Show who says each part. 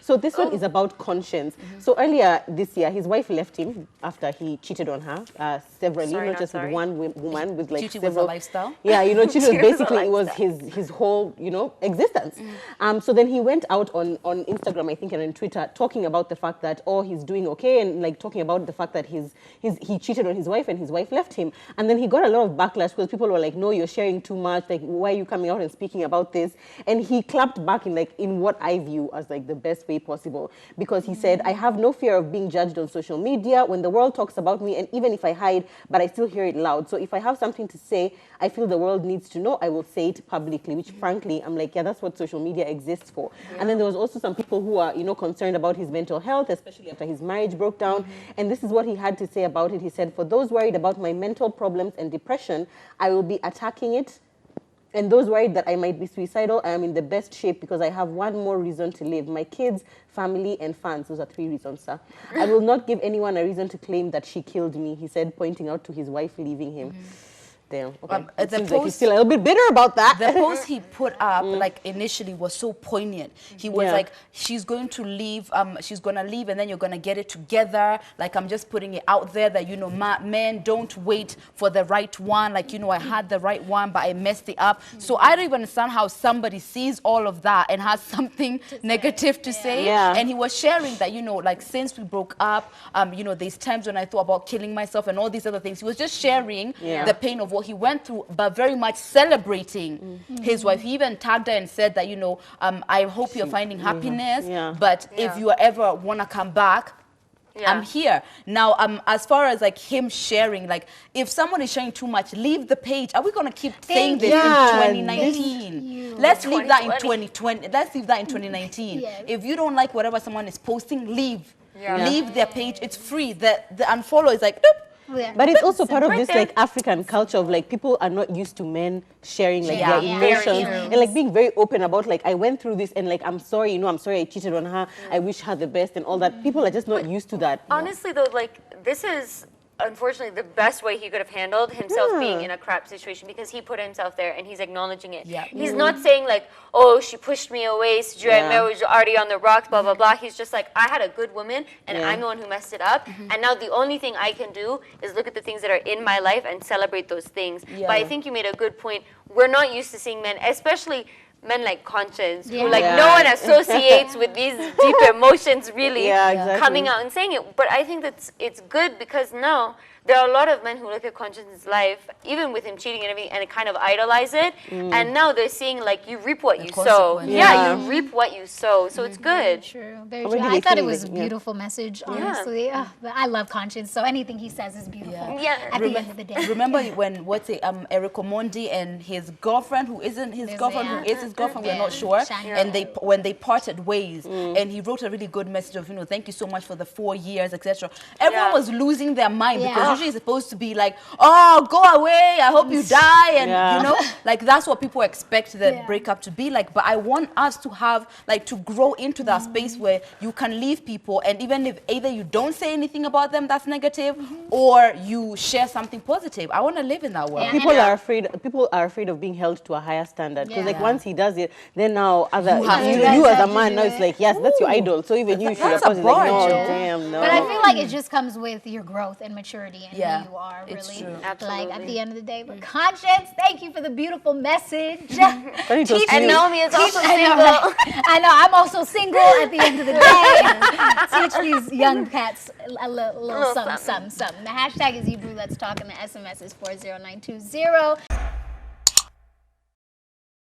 Speaker 1: So this one is about Konshens. So earlier this year, his wife left him after he cheated on her severally, not just with one woman, with like
Speaker 2: Cheating
Speaker 1: several.
Speaker 2: was a lifestyle.
Speaker 1: Yeah, you know, cheating was basically, it was his whole, you know, existence. So then he went out on Instagram, I think, and on Twitter, talking about the fact that, oh, he's doing okay, and like talking about the fact that he cheated on his wife and his wife left him. And then he got a lot of backlash because people were like, no, you're sharing too much. Like, why are you coming out and speaking about this? And he clapped back in what I view as like the best way possible, because he said, I have no fear of being judged on social media when the world talks about me, and even if I hide, but I still hear it loud. So if I have something to say, I feel the world needs to know, I will say it publicly, which frankly, I'm like, yeah, that's what social media exists for. And then there was also some people who are, you know, concerned about his mental health, especially after his marriage broke down. And this is what he had to say about it. He said, for those worried about my mental problems and depression, I will be attacking it. And those worried that I might be suicidal, I am in the best shape because I have one more reason to live. My kids, family, and fans. Those are 3 reasons, sir. I will not give anyone a reason to claim that she killed me, he said, pointing out to his wife leaving him. Damn. Okay. It seems like he's still a little bit bitter about that.
Speaker 2: The post he put up, like initially, was so poignant. He was like, "She's going to leave. She's gonna leave, and then you're gonna get it together." Like, I'm just putting it out there that, you know, men don't wait for the right one. Like, you know, I had the right one, but I messed it up. So I don't even understand how somebody sees all of that and has something negative to say. And he was sharing that, you know, like, since we broke up, you know, there's times when I thought about killing myself and all these other things. He was just sharing the pain of what he went through, but very much celebrating his wife. He even tagged her and said that, you know, I hope you're finding happiness, but if you ever want to come back, I'm here. Now, as far as like him sharing, like, if someone is sharing too much, leave the page. Are we going to keep saying this in 2019? Let's leave that in 2020. Let's leave that in 2019. If you don't like whatever someone is posting, leave. Leave their page. It's free. The unfollow is like, doop.
Speaker 1: But it's also part of this like African culture of like people are not used to men sharing like their emotions and like being very open about like, I went through this and like, I'm sorry, you know, I'm sorry I cheated on her. I wish her the best and all that. People are just not used to that.
Speaker 3: Honestly though, like, this is unfortunately the best way he could have handled himself being in a crap situation, because he put himself there and he's acknowledging it. He's not saying like, oh, she pushed me away, marriage already on the rocks, blah blah blah. He's just like, I had a good woman and I'm the one who messed it up, and now the only thing I can do is look at the things that are in my life and celebrate those things. But I think you made a good point. We're not used to seeing men, especially men like Konshens, who like no one associates with these deep emotions really coming out and saying it. But I think that's it's good, because now there are a lot of men who look at Konshens' life, even with him cheating and everything, and kind of idolize it. And now they're seeing like, you reap what you sow. You reap what you sow. So it's good.
Speaker 4: True, very true. I thought it was a beautiful message, honestly. But I love Konshens, so anything he says is beautiful. At the end of the day.
Speaker 2: Remember when Eric Omondi and his girlfriend, who isn't his girlfriend, who is his girlfriend, we're not sure. And when they parted ways, and he wrote a really good message of, you know, thank you so much for the 4 years, etc. Everyone was losing their mind, because usually it's supposed to be like, oh, go away, I hope you die, and you know, like that's what people expect the breakup to be like. But I want us to have like to grow into that space where you can leave people, and even if either you don't say anything about them that's negative, or you share something positive. I want to live in that world.
Speaker 1: People are afraid of being held to a higher standard, because like once he does it, then now you as a man, now it's like, yes, that's your idol, so even you should like, no, damn, no.
Speaker 4: But I feel like it just comes with your growth and maturity and who you are, really.
Speaker 2: It's true.
Speaker 4: Like at the end of the day. But Konshens, thank you for the beautiful message.
Speaker 3: And Naomi is also single.
Speaker 4: I know, I'm also single at the end of the day. Teach these young cats a little something. The hashtag is Ebru Let's Talk, and the SMS is 40920.